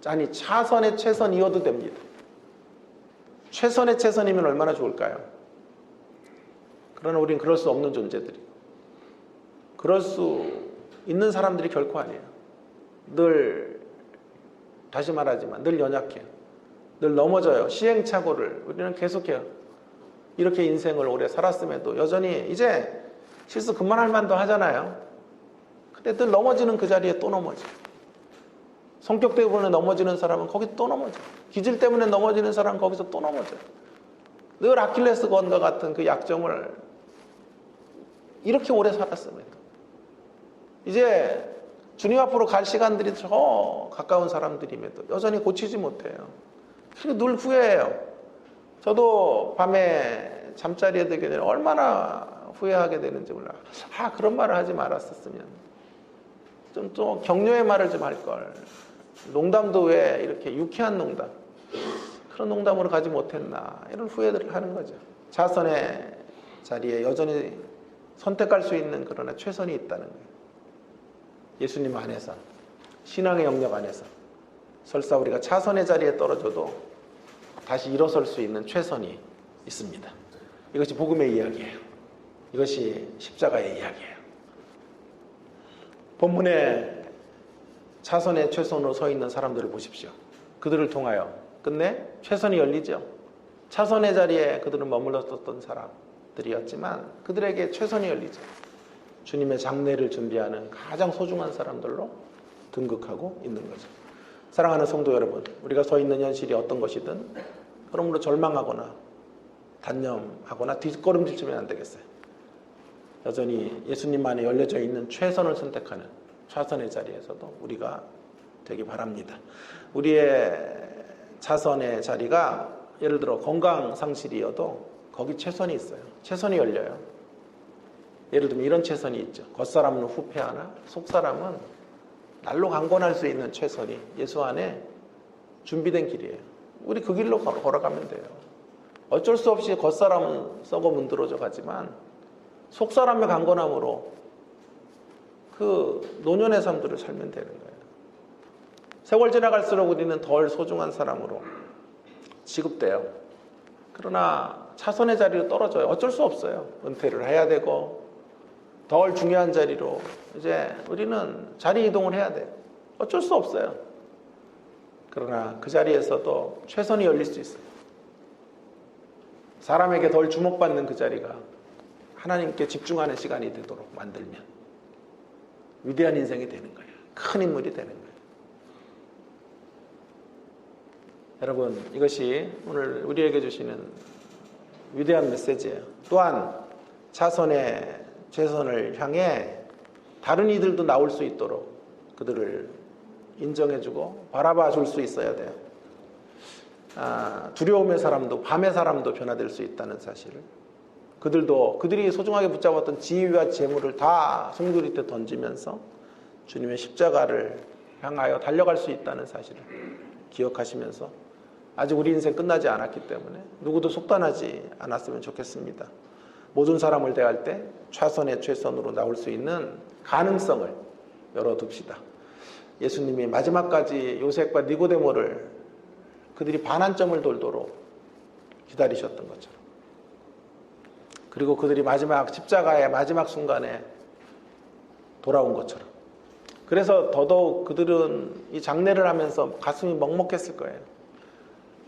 아니, 차선의 최선이어도 됩니다. 최선의 최선이면 얼마나 좋을까요? 그러나 우린 그럴 수 없는 존재들이고, 그럴 수 있는 사람들이 결코 아니에요. 늘, 다시 말하지만 늘 연약해요. 늘 넘어져요. 시행착오를 우리는 계속해요. 이렇게 인생을 오래 살았음에도 여전히 이제 실수 그만할 만도 하잖아요. 근데 늘 넘어지는 그 자리에 또 넘어져. 성격 때문에 넘어지는 사람은 거기 또 넘어져. 기질 때문에 넘어지는 사람은 거기서 또 넘어져. 늘 아킬레스 건과 같은 그 약점을 이렇게 오래 살았음에도 이제 주님 앞으로 갈 시간들이 저 가까운 사람들임에도 여전히 고치지 못해요. 그래서 늘 후회해요. 저도 밤에 잠자리에 들게 되면 얼마나 후회하게 되는지 몰라. 그런 말을 하지 말았었으면. 좀 또 격려의 말을 좀 할걸. 농담도 왜 이렇게 유쾌한 농담, 그런 농담으로 가지 못했나, 이런 후회들을 하는 거죠. 차선의 자리에 여전히 선택할 수 있는 그러나 최선이 있다는 거예요. 예수님 안에서, 신앙의 영역 안에서 설사 우리가 차선의 자리에 떨어져도 다시 일어설 수 있는 최선이 있습니다. 이것이 복음의 이야기예요. 이것이 십자가의 이야기예요. 본문에 차선의 최선으로 서 있는 사람들을 보십시오. 그들을 통하여 끝내 최선이 열리죠. 차선의 자리에 그들은 머물렀었던 사람들이었지만 그들에게 최선이 열리죠. 주님의 장례를 준비하는 가장 소중한 사람들로 등극하고 있는 거죠. 사랑하는 성도 여러분, 우리가 서 있는 현실이 어떤 것이든 그러므로 절망하거나 단념하거나 뒷걸음질 치면 안 되겠어요. 여전히 예수님만에 열려져 있는 최선을 선택하는 차선의 자리에서도 우리가 되기 바랍니다. 우리의 차선의 자리가 예를 들어 건강 상실이어도 거기 최선이 있어요. 최선이 열려요. 예를 들면 이런 최선이 있죠. 겉사람은 후패하나 속사람은 날로 강권할 수 있는 최선이 예수 안에 준비된 길이에요. 우리 그 길로 걸어가면 돼요. 어쩔 수 없이 겉사람은 썩어 문드러져 가지만 속사람의 강건함으로 그 노년의 삶들을 살면 되는 거예요. 세월 지나갈수록 우리는 덜 소중한 사람으로 취급돼요. 그러나 차선의 자리로 떨어져요. 어쩔 수 없어요. 은퇴를 해야 되고 덜 중요한 자리로 이제 우리는 자리 이동을 해야 돼요. 어쩔 수 없어요. 그러나 그 자리에서도 최선이 열릴 수 있어요. 사람에게 덜 주목받는 그 자리가 하나님께 집중하는 시간이 되도록 만들면 위대한 인생이 되는 거예요. 큰 인물이 되는 거예요. 여러분, 이것이 오늘 우리에게 주시는 위대한 메시지예요. 또한 차선의 최선을 향해 다른 이들도 나올 수 있도록 그들을 인정해주고 바라봐 줄 수 있어야 돼요. 두려움의 사람도 밤의 사람도 변화될 수 있다는 사실을, 그들이 소중하게 붙잡았던 지위와 재물을 다 송두리째 던지면서 주님의 십자가를 향하여 달려갈 수 있다는 사실을 기억하시면서 아직 우리 인생 끝나지 않았기 때문에 누구도 속단하지 않았으면 좋겠습니다. 모든 사람을 대할 때 최선의 최선으로 나올 수 있는 가능성을 열어둡시다. 예수님이 마지막까지 요셉과 니고데모를 그들이 반환점을 돌도록 기다리셨던 것처럼, 그리고 그들이 마지막 십자가의 마지막 순간에 돌아온 것처럼, 그래서 더더욱 그들은 이 장례를 하면서 가슴이 먹먹했을 거예요.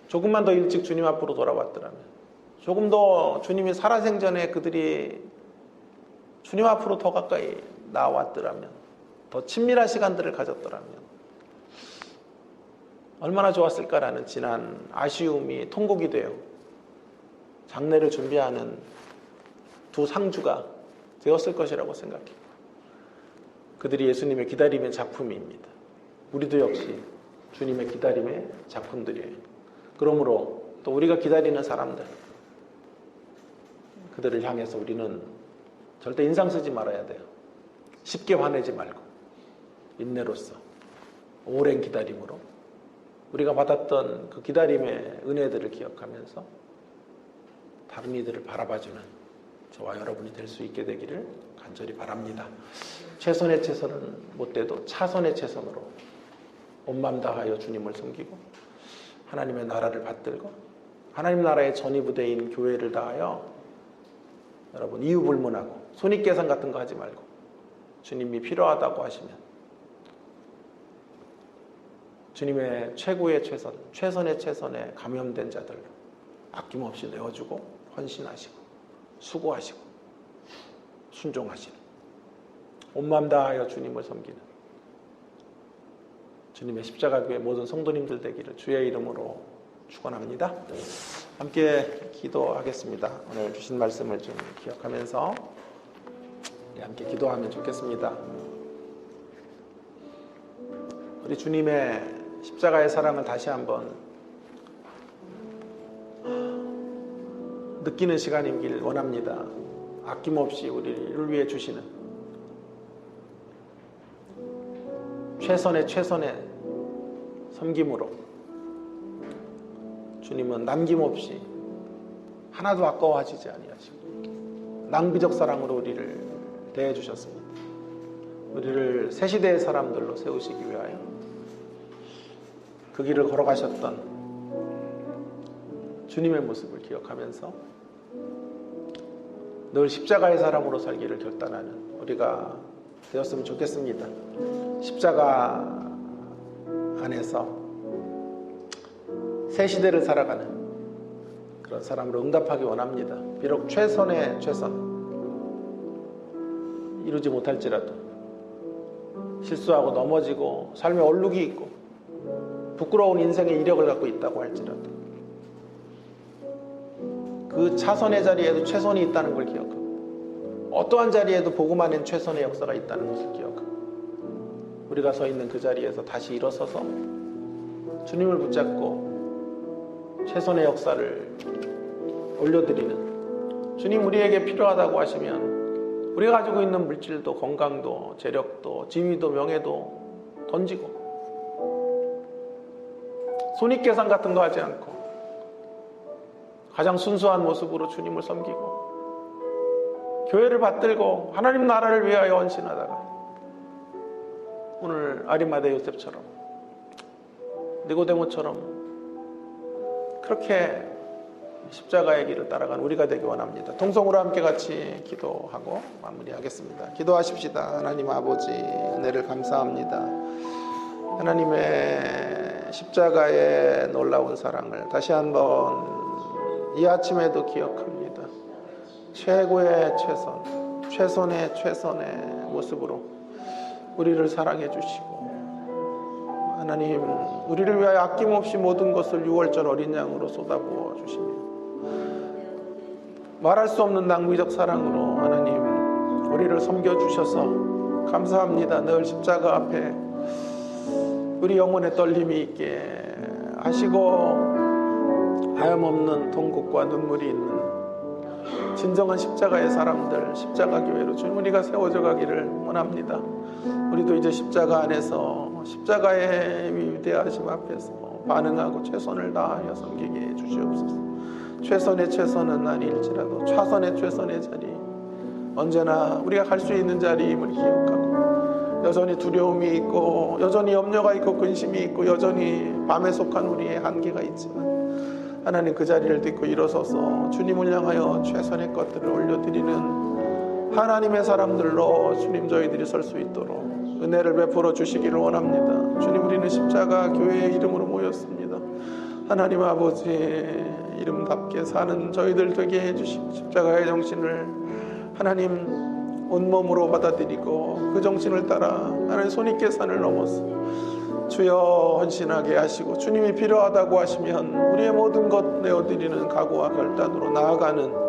조금만 더 일찍 주님 앞으로 돌아왔더라면, 조금 더 주님이 살아생전에 그들이 주님 앞으로 더 가까이 나왔더라면, 더 친밀한 시간들을 가졌더라면 얼마나 좋았을까라는 진한 아쉬움이 통곡이 되어 장례를 준비하는 두 상주가 되었을 것이라고 생각해요. 그들이 예수님의 기다림의 작품입니다. 우리도 역시 주님의 기다림의 작품들이에요. 그러므로 또 우리가 기다리는 사람들, 그들을 향해서 우리는 절대 인상 쓰지 말아야 돼요. 쉽게 화내지 말고 인내로써 오랜 기다림으로 우리가 받았던 그 기다림의 은혜들을 기억하면서 다른 이들을 바라봐주는 저와 여러분이 될 수 있게 되기를 간절히 바랍니다. 최선의 최선은 못돼도 차선의 최선으로 온 마음 다하여 주님을 섬기고 하나님의 나라를 받들고 하나님 나라의 전이부대인 교회를 다하여 여러분 이유불문하고 손익계산 같은 거 하지 말고 주님이 필요하다고 하시면 주님의 최고의 최선, 최선의 최선에 감염된 자들로 아낌없이 내어주고 헌신하시고 수고하시고 순종하시는 온 마음 다하여 주님을 섬기는 주님의 십자가교회 모든 성도님들 되기를 주의 이름으로 축원합니다. 함께 기도하겠습니다. 오늘 주신 말씀을 좀 기억하면서 함께 기도하면 좋겠습니다. 우리 주님의 십자가의 사랑을 다시 한번 느끼는 시간이길 원합니다. 아낌없이 우리를 위해 주시는 최선의 섬김으로 주님은 남김없이 하나도 아까워하시지 아니하시고 낭비적 사랑으로 우리를 대해주셨습니다. 우리를 새 시대의 사람들로 세우시기 위하여 그 길을 걸어가셨던 주님의 모습을 기억하면서 늘 십자가의 사람으로 살기를 결단하는 우리가 되었으면 좋겠습니다. 십자가 안에서 새 시대를 살아가는 그런 사람으로 응답하기 원합니다. 비록 최선의 최선 이루지 못할지라도 실수하고 넘어지고 삶에 얼룩이 있고 부끄러운 인생의 이력을 갖고 있다고 할지라도 그 차선의 자리에도 최선이 있다는 걸 기억하고 어떠한 자리에도 복음 안엔 최선의 역사가 있다는 것을 기억하고 우리가 서 있는 그 자리에서 다시 일어서서 주님을 붙잡고 최선의 역사를 올려드리는 주님 우리에게 필요하다고 하시면 우리가 가지고 있는 물질도 건강도 재력도 지위도 명예도 던지고 손익계산 같은 거 하지 않고 가장 순수한 모습으로 주님을 섬기고 교회를 받들고 하나님 나라를 위하여 헌신하다가 오늘 아리마대 요셉처럼 니고데모처럼 그렇게 십자가의 길을 따라간 우리가 되기 원합니다. 통성으로 함께 같이 기도하고 마무리하겠습니다. 기도하십시다. 하나님 아버지 은혜를 감사합니다. 하나님의 십자가의 놀라운 사랑을 다시 한번 이 아침에도 기억합니다. 최고의 최선, 최선의 모습으로 우리를 사랑해 주시고 하나님 우리를 위하여 아낌없이 모든 것을 유월절 어린 양으로 쏟아부어 주시며 말할 수 없는 낭비적 사랑으로 하나님 우리를 섬겨주셔서 감사합니다. 늘 십자가 앞에 우리 영혼의 떨림이 있게 하시고 하염없는 통곡과 눈물이 있는 진정한 십자가의 사람들 십자가 교회로 주님 우리가 세워져 가기를 원합니다. 우리도 이제 십자가 안에서 십자가의 위대하심 앞에서 반응하고 최선을 다하여 섬기게 해 주시옵소서. 최선의 최선은 아닐지라도 차선의 최선의 자리 언제나 우리가 갈 수 있는 자리임을 기억하고 여전히 두려움이 있고 여전히 염려가 있고 근심이 있고 여전히 밤에 속한 우리의 한계가 있지만 하나님 그 자리를 딛고 일어서서 주님을 향하여 최선의 것들을 올려드리는 하나님의 사람들로 주님 저희들이 설 수 있도록 은혜를 베풀어 주시기를 원합니다. 주님 우리는 십자가 교회의 이름으로 모였습니다. 하나님 아버지 이름답게 사는 저희들 되게 해주시고 십자가의 정신을 하나님 온몸으로 받아들이고 그 정신을 따라 하나님 손익계 산을 넘어서 주여 헌신하게 하시고 주님이 필요하다고 하시면 우리의 모든 것 내어드리는 각오와 결단으로 나아가는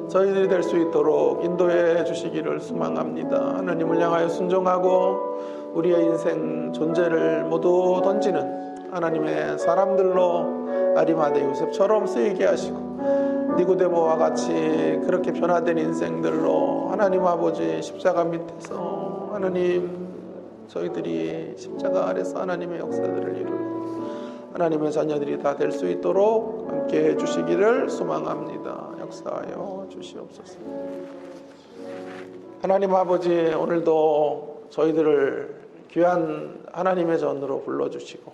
저희들이 될 수 있도록 인도해 주시기를 소망합니다. 하나님을 향하여 순종하고 우리의 인생 존재를 모두 던지는 하나님의 사람들로 아리마대 요셉처럼 쓰이게 하시고 니고데모와 같이 그렇게 변화된 인생들로 하나님 아버지 십자가 밑에서 하나님 저희들이 십자가 아래서 하나님의 역사들을 이루고 하나님의 자녀들이 다 될 수 있도록 함께 해주시기를 소망합니다. 역사하여 주시옵소서. 하나님 아버지 오늘도 저희들을 귀한 하나님의 전으로 불러주시고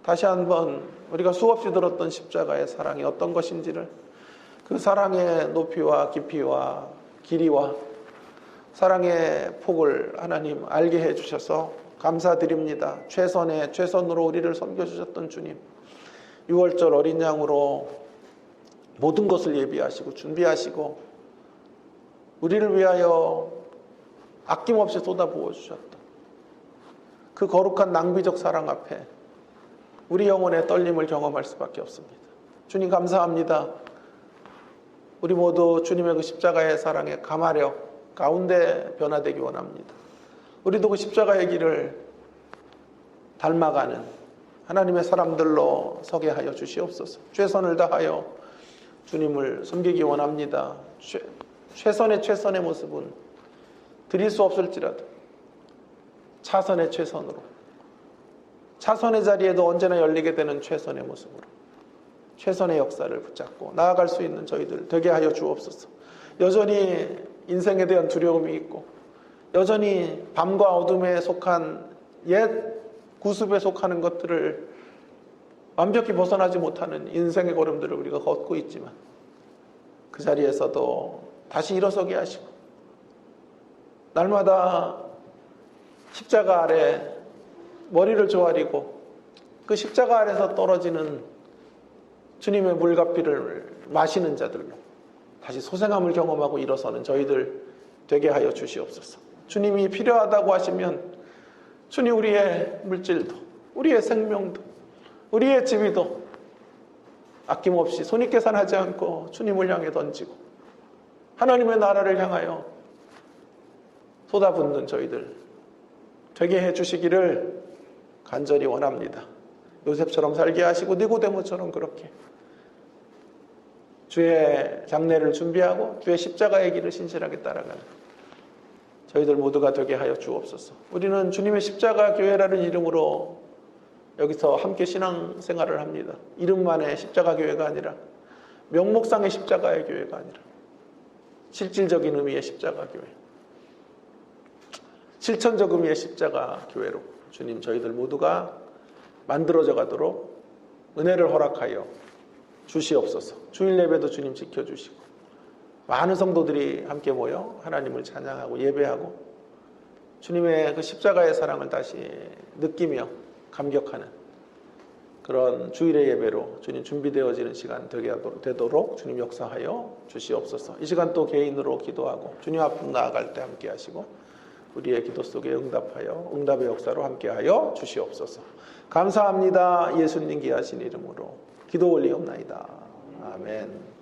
다시 한번 우리가 수없이 들었던 십자가의 사랑이 어떤 것인지를 그 사랑의 높이와 깊이와 길이와 사랑의 폭을 하나님 알게 해주셔서 감사드립니다. 최선의 최선으로 우리를 섬겨주셨던 주님 6월절 어린 양으로 모든 것을 예비하시고 준비하시고 우리를 위하여 아낌없이 쏟아부어 주셨던 그 거룩한 낭비적 사랑 앞에 우리 영혼의 떨림을 경험할 수밖에 없습니다. 주님 감사합니다. 우리 모두 주님의 그 십자가의 사랑의 가마력 가운데 변화되기 원합니다. 우리도 그 십자가의 길을 닮아가는 하나님의 사람들로 서게 하여 주시옵소서. 최선을 다하여 주님을 섬기기 원합니다. 최선의 최선의 모습은 드릴 수 없을지라도 차선의 최선으로 차선의 자리에도 언제나 열리게 되는 최선의 모습으로 최선의 역사를 붙잡고 나아갈 수 있는 저희들 되게 하여 주옵소서. 여전히 인생에 대한 두려움이 있고 여전히 밤과 어둠에 속한 옛 구습에 속하는 것들을 완벽히 벗어나지 못하는 인생의 걸음들을 우리가 걷고 있지만 그 자리에서도 다시 일어서게 하시고 날마다 십자가 아래 머리를 조아리고 그 십자가 아래서 떨어지는 주님의 물가피를 마시는 자들로 다시 소생함을 경험하고 일어서는 저희들 되게 하여 주시옵소서. 주님이 필요하다고 하시면 주님 우리의 물질도 우리의 생명도 우리의 지위도 아낌없이 손익계산하지 않고 주님을 향해 던지고 하나님의 나라를 향하여 쏟아붓는 저희들 되게 해주시기를 간절히 원합니다. 요셉처럼 살게 하시고 니고데모처럼 그렇게 주의 장례를 준비하고 주의 십자가의 길을 신실하게 따라가는 저희들 모두가 되게 하여 주옵소서. 우리는 주님의 십자가 교회라는 이름으로 여기서 함께 신앙생활을 합니다. 이름만의 십자가 교회가 아니라 명목상의 십자가의 교회가 아니라 실질적인 의미의 십자가 교회, 실천적 의미의 십자가 교회로 주님 저희들 모두가 만들어져 가도록 은혜를 허락하여 주시옵소서. 주일 예배도 주님 지켜주시고 많은 성도들이 함께 모여 하나님을 찬양하고 예배하고 주님의 그 십자가의 사랑을 다시 느끼며 감격하는 그런 주일의 예배로 주님 준비되어지는 시간 되도록 주님 역사하여 주시옵소서. 이 시간 또 개인으로 기도하고 주님 앞으로 나아갈 때 함께 하시고 우리의 기도 속에 응답하여 응답의 역사로 함께하여 주시옵소서. 감사합니다. 예수님 귀하신 이름으로 기도 올리옵나이다. 아멘.